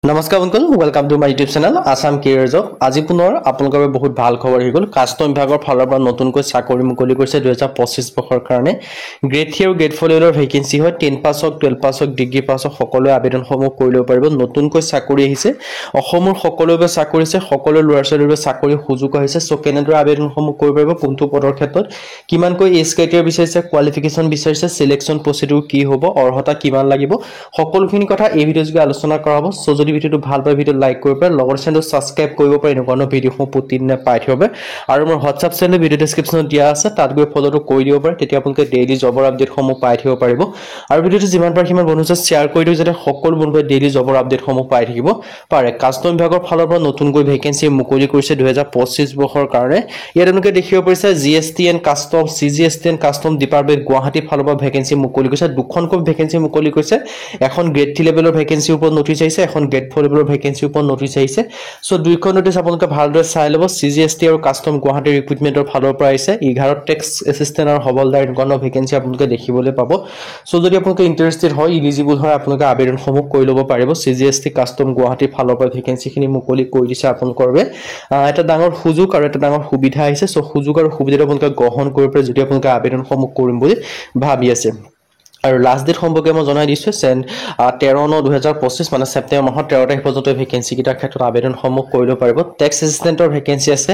নমস্কাৰ বন্ধুসকল, welcome to my YouTube channel Assam career job. আজি পুনৰ আপোনালোকৰ বাবে বহুত ভাল খবৰ হৈ গ'ল। কাষ্টম বিভাগৰ ফালৰ পৰা নতুনকৈ চাকৰি মুকলি কৰিছে 2025 বৰ্ষৰ কাৰণে। গ্ৰেড 3 আৰু গ্ৰেড 4 লেভেলৰ ভেকেঞ্চি হয়। 10 পাছ হওক, 12 পাছ হওক, ডিগ্ৰী পাছ হওক, সকলোৱে আবেদনসমূহ কৰি ল'ব পাৰিব। নতুনকৈ চাকৰি আহিছে, অসমৰ সকলোৰে বাবে চাকৰি আছে, সকলো ল'ৰা ছোৱালীৰ বাবে চাকৰিৰ সুযোগ আহিছে। চ' কেনেদৰে আবেদনসমূহ কৰিব পাৰিব, কোনটো পদৰ ক্ষেত্ৰত কিমানকৈ এজ ক্ৰাইটেৰিয়া বিচাৰিছে, কোৱালিফিকেশ্যন বিচাৰিছে, চিলেকশ্যন প্ৰচিডিউৰ কি হ'ব, অৰ্হতা কিমান লাগিব, সকলোখিনি কথা এই ভিডিঅ' যোগে আলোচনা কৰা হ'ব। চ' যদি ভিডিঅ'টো ভাল পায় ভিডিঅ' লাইক কৰিব পাৰে, লগৰ চেনেলটো ছাবস্ক্ৰাইব কৰিব পাৰে এনেকুৱা ভিডিঅ'সমূহ প্ৰতিদিনে পাই থাকিব। আৰু মোৰ হোৱাটছআপ চেনেল ভিডিঅ' ডেছক্ৰিপশ্যনত দিয়া আছে, তাত গৈ ফ'ল'টো কৰি দিব পাৰে। তেতিয়া আপোনালোকে ডেইলি জবৰ আপডেটসমূহ পাই থাকিব পাৰিব। আৰু ভিডিঅ'টো যিমান পাৰে সিমান বন্ধুৰ লগত শ্বেয়াৰ কৰি দিওঁ, যাতে সকলো বন্ধুৱে ডেইলি জবৰ আপডেটসমূহ পাই থাকিব পাৰে। কাষ্টম বিভাগৰ ফালৰ পৰা নতুনকৈ ভেকেঞ্চি মুকলি কৰিছে 2025 বৰ্ষৰ কাৰণে। ইয়াত আপোনালোকে দেখিব পাৰিছে GST and custom, CGST and custom department গুৱাহাটীৰ ফালৰ পৰা ভেকেঞ্চি মুকলি কৰিছে। দুখনকৈ ভেকেঞ্চি মুকলি কৰিছে। এখন গ্ৰেড 3 লেভেলৰ ভেকেঞ্চিৰ ওপৰত নটিচ আহিছে, এখন গ্ৰেড 4 লেভেলৰ ভেকেঞ্চিৰ ওপৰত নটিচ আহিছে। চ' দুইখন নটিচ আপোনালোকে ভালদৰে চাই ল'ব। CGST আৰু কাষ্টম গুৱাহাটী ৰিক্ৰুটমেণ্টৰ ফালৰ পৰা আহিছে। 11 টেক্স এছিষ্টেণ্ট আৰু হবলদাৰ এনেকুৱা ভেকেঞ্চি আপোনালোকে দেখিবলৈ পাব। চ' যদি আপোনালোকে ইণ্টাৰেষ্টেড হয়, ইলিজিবল হয়, আপোনালোকে আবেদনসমূহ কৰি ল'ব পাৰিব। CGST কাষ্টম গুৱাহাটীৰ ফালৰ পৰা ভেকেঞ্চিখিনি মুকলি কৰি দিছে আপোনালোকৰ বাবে। এটা ডাঙৰ সুযোগ আৰু এটা ডাঙৰ সুবিধা আহিছে। চ' সুযোগ আৰু সুবিধাটো আপোনালোকে গ্ৰহণ কৰিব পাৰে যদি আপোনালোকে আবেদনসমূহ কৰিম বুলি ভাবি আছে। আৰু লাষ্ট ডেট সম্পৰ্কে মই জনাই দিছোঁ 13/9/2025, মানে ছেপ্টেম্বৰ মাহৰ 13 তাৰিখ পৰ্যন্ত ভেকেঞ্চিকেইটাৰ ক্ষেত্ৰত আবেদনসমূহ কৰিব পাৰিব। টেক্স এছিষ্টেণ্টৰ ভেকেঞ্চি আছে,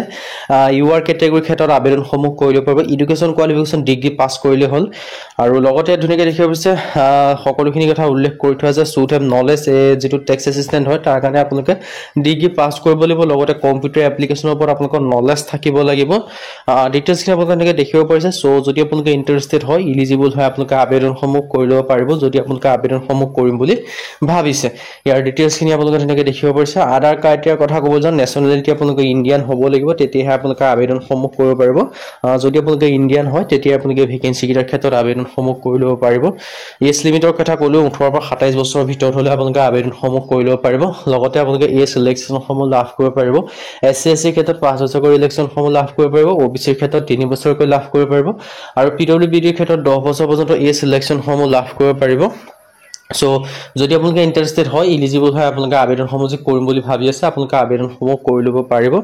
UR কেটেগৰীৰ ক্ষেত্ৰত আবেদনসমূহ কৰিব পাৰিব। এডুকেশ্যন কোৱালিফিকেশ্যন ডিগ্ৰী পাছ কৰিলে হ'ল। আৰু লগতে ধুনীয়াকৈ দেখিব পাৰিছে সকলোখিনি কথা উল্লেখ কৰি থোৱা আছে। শুড হেভ নলেজ, যিটো টেক্স এছিষ্টেণ্ট হয় তাৰ কাৰণে আপোনালোকে ডিগ্ৰী পাছ কৰিব লাগিব। লগতে কম্পিউটাৰ এপ্লিকেশ্যনৰ ওপৰত আপোনালোকৰ নলেজ থাকিব লাগিব। ডিটেইলছখিনি আপোনালোকে এনেকৈ দেখিব পাৰিছে। চ' যদি আপোনালোকে ইণ্টাৰেষ্টেড হয়, ইলিজিবল হয়, আপোনালোকে আবেদনসমূহ কৰি ল'ব পাৰিব যদি আপোনালোকে আবেদনসমূহ কৰিম বুলি ভাবিছে। ইয়াৰ ডিটেইলছখিনি আপোনালোকে ধুনীয়াকৈ দেখিব পাৰিছে। আধাৰ ক্ৰাইটেৰিয়াৰ কথা ক'ব যাওঁ, নেশ্যনেলিটি আপোনালোকে ইণ্ডিয়ান হ'ব লাগিব, তেতিয়াহে আপোনালোকে আবেদনসমূহ কৰিব পাৰিব। যদি আপোনালোকে ইণ্ডিয়ান হয়, তেতিয়া আপোনালোকে ভেকেঞ্চিকেইটাৰ ক্ষেত্ৰত আবেদনসমূহ কৰি ল'ব পাৰিব। এজ লিমিটৰ কথা ক'লেও 18 পৰা 27 বছৰৰ ভিতৰত হ'লে আপোনালোকে আবেদনসমূহ কৰি ল'ব পাৰিব। লগতে আপোনালোকে এই চিলেকশ্যনসমূহ লাভ কৰিব পাৰিব। SC SC ক্ষেত্ৰত 5 বছৰকৈ ইলেকশ্যনসমূহ লাভ কৰিব পাৰিব। OBC ক্ষেত্ৰত 3 বছৰকৈ লাভ কৰিব পাৰিব। আৰু PWBDৰ ক্ষেত্ৰত 10 বছৰ পৰ্যন্ত এই চিলেকশ্যনসমূহ লাভ কৰিব পাৰিব। চ' যদি আপোনালোকে ইণ্টাৰেষ্টেড হয়, ইলিজিবল হয়, আপোনালোকে আবেদনসমূহ যে কৰিম বুলি ভাবি আছে, আপোনালোকে আবেদনসমূহ কৰি ল'ব পাৰিব।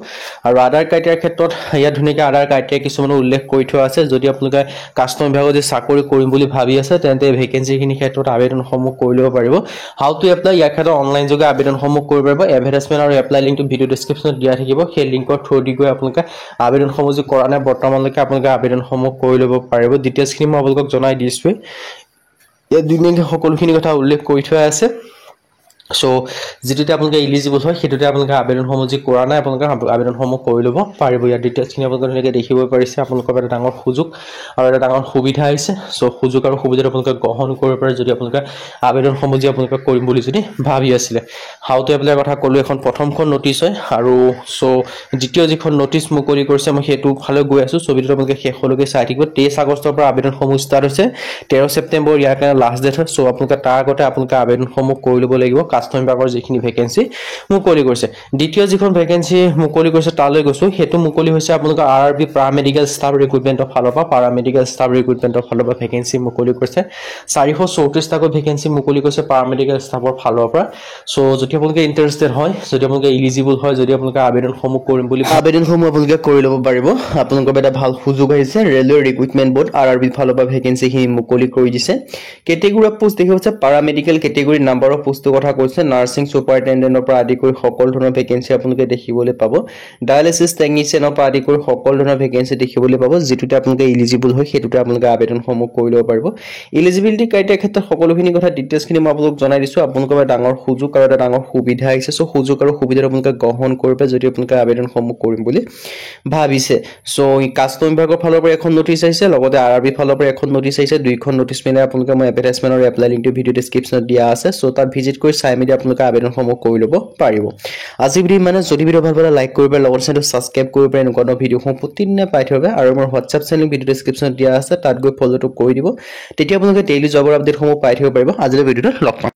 আৰু আধাৰ ক্ৰাইটেৰিয়াৰ ক্ষেত্ৰত ইয়াত ধুনীয়াকৈ আধাৰ ক্ৰাইটেৰিয়া কিছুমানে উল্লেখ কৰি থোৱা আছে। যদি আপোনালোকে কাষ্টম বিভাগত যে চাকৰি কৰিম বুলি ভাবি আছে, তেন্তে ভেকেঞ্চিখিনিৰ ক্ষেত্ৰত আবেদনসমূহ কৰি ল'ব পাৰিব। হাউ টু এপ্লাই, ইয়াৰ ক্ষেত্ৰত অনলাইন যোগে আবেদনসমূহ কৰিব পাৰিব। এডভাৰটাইজমেণ্ট আৰু এপ্লাই লিংকটো ভিডিঅ' ডেছক্ৰিপশ্যনত দিয়া থাকিব। সেই লিংকৰ থ্ৰুদি গৈ আপোনালোকে আবেদনসমূহ যে কৰা নাই বৰ্তমানলৈকে, আপোনালোকে আবেদনসমূহ কৰি ল'ব পাৰিব। ডিটেইলছখিনি মই আপোনালোকক জনাই দিছোঁৱেই। ইয়াত ধুনীয়াকৈ সকলোখিনি কথা উল্লেখ কৰি থোৱা আছে। চ' যিটোতে আপোনালোকে ইলিজিবল হয়, সেইটোতে আপোনালোকে আবেদনসমূহ যি কৰা নাই, আপোনালোকে আবেদনসমূহ কৰি ল'ব পাৰিব। ইয়াৰ ডিটেইলছখিনি আপোনালোকে ধুনীয়াকৈ দেখিব পাৰিছে। আপোনালোকৰ এটা ডাঙৰ সুযোগ আৰু এটা ডাঙৰ সুবিধা আহিছে। চ' সুযোগ আৰু সুবিধাটো আপোনালোকে গ্ৰহণ কৰিব পাৰে যদি আপোনালোকে আবেদনসমূহ যি আপোনালোকে কৰিম বুলি যদি ভাবি আছিলে। হাউ টু এপ্লাইৰ কথা ক'লোঁ, এখন প্ৰথমখন নটিচ হয়। আৰু চ' দ্বিতীয় যিখন নটিচ মুকলি কৰিছে, মই সেইটো ফালে গৈ আছোঁ। ছবিটো আপোনালোকে শেষলৈকে চাই থাকিব। 23 আগষ্টৰ পৰা আবেদনসমূহ ষ্টাৰ্ট হৈছে। 13 ছেপ্টেম্বৰ ইয়াৰ কাৰণে লাষ্ট ডেট হয়। চ' আপোনালোকে তাৰ আগতে আপোনালোকে আবেদনসমূহ কৰি ল'ব লাগিব। কাষ্টম বিভাগৰ যিখিনি ভেকেঞ্চি মুকলি কৰিছে। দ্বিতীয় যিখন ভেকেঞ্চি মুকলি কৰিছে তালৈ গৈছোঁ, সেইটো মুকলি হৈছে আপোনালোকৰ RRB পাৰামেডিকেল ষ্টাফ ৰিক্ৰুটমেণ্টৰ ফালৰ পৰা। পাৰামেডিকেল ষ্টাফ ৰিক্ৰুটমেণ্টৰ ফালৰ পৰা ভেকেঞ্চি মুকলি কৰিছে। 434টাকৈ ভেকেঞ্চি মুকলি কৰিছে পাৰামেডিকেল ষ্টাফৰ ফালৰ পৰা। চ' যদি আপোনালোকে ইণ্টাৰেষ্টেড হয়, যদি আপোনালোকে ইলিজিবল হয়, যদি আপোনালোকে আবেদনসমূহ কৰিম বুলি আবেদনসমূহ আপোনালোকে কৰি ল'ব পাৰিব। আপোনালোকৰ এটা ভাল সুযোগ আহিছে। ৰেলৱে ৰিক্ৰুটমেণ্ট বৰ্ড RRB ফালৰ পৰা ভেকেঞ্চিখিনি মুকলি কৰি দিছে। কেটেগৰী অফ পোষ্ট দেখি হৈছে পাৰামেডিকেল কেটেগৰী, নাম্বাৰ অফ পোষ্টৰ কথা কৈছে। নাৰ্ছিং ছুপাৰিনটেণ্ডেণ্টৰ পৰা আদি কৰি সকলো ধৰণৰ ভেকেঞ্চি আপোনালোকে দেখিবলৈ পাব। ডায়ালিচিছ টেকনিচিয়ানৰ পৰা আদি কৰি সকলো ধৰণৰ ভেকেঞ্চি দেখিবলৈ পাব। যিটোতে আপোনালোকে ইলিজিবল হয়, সেইটোতে আপোনালোকে আবেদনসমূহ কৰি ল'ব পাৰিব। ইলিজিবিলিটি ক্ৰাইটেৰিয়াৰ ক্ষেত্ৰত সকলোখিনি কথা ডিটেইলছখিনি মই আপোনালোকক জনাই দিছোঁ। আপোনালোকৰ এটা ডাঙৰ সুযোগ আৰু এটা ডাঙৰ সুবিধা আহিছে। চ' সুযোগ আৰু সুবিধাটো আপোনালোকে গ্ৰহণ কৰিব যদি আপোনালোকে আবেদনসমূহ কৰিম বুলি ভাবিছে। চ' কাষ্টম বিভাগৰ ফালৰ পৰা এখন নটিচ আহিছে, লগতে RRB ফালৰ পৰা এখন নটিচ আহিছে। দুইখন নটিচ মিলাই আপোনালোকে মই এডভাৰটাইজমেণ্ট আৰু এপ্লাই লিংকটো ভিডিঅ' ডেছক্ৰিপশ্যনত দিয়া আছে। চ' তাত ভিজিট কৰি চাই মেলি আপোনালোকে আবেদনসমূহ কৰি ল'ব পাৰিব। আজি ভিডিঅ' মানে যদি ভিডিঅ' ভাল পালে লাইক কৰিব, লগতে চেনেলটো ছাবস্ক্ৰাইব কৰিব পাৰে। এনেকুৱা ভিডিঅ'সমূহ প্ৰতিদিনে পাই থাকিব। আৰু মোৰ হোৱাটছআপ চেনেল ভিডিঅ' ডেছক্ৰিপশ্যনত দিয়া আছে, তাত গৈ ফ'ল'টো কৰি দিব। তেতিয়া আপোনালোকে ডেইলি জবৰ আপডেটসমূহ পাই থাকিব পাৰিব। আজিলৈ ভিডিঅ'টো লগ পাম।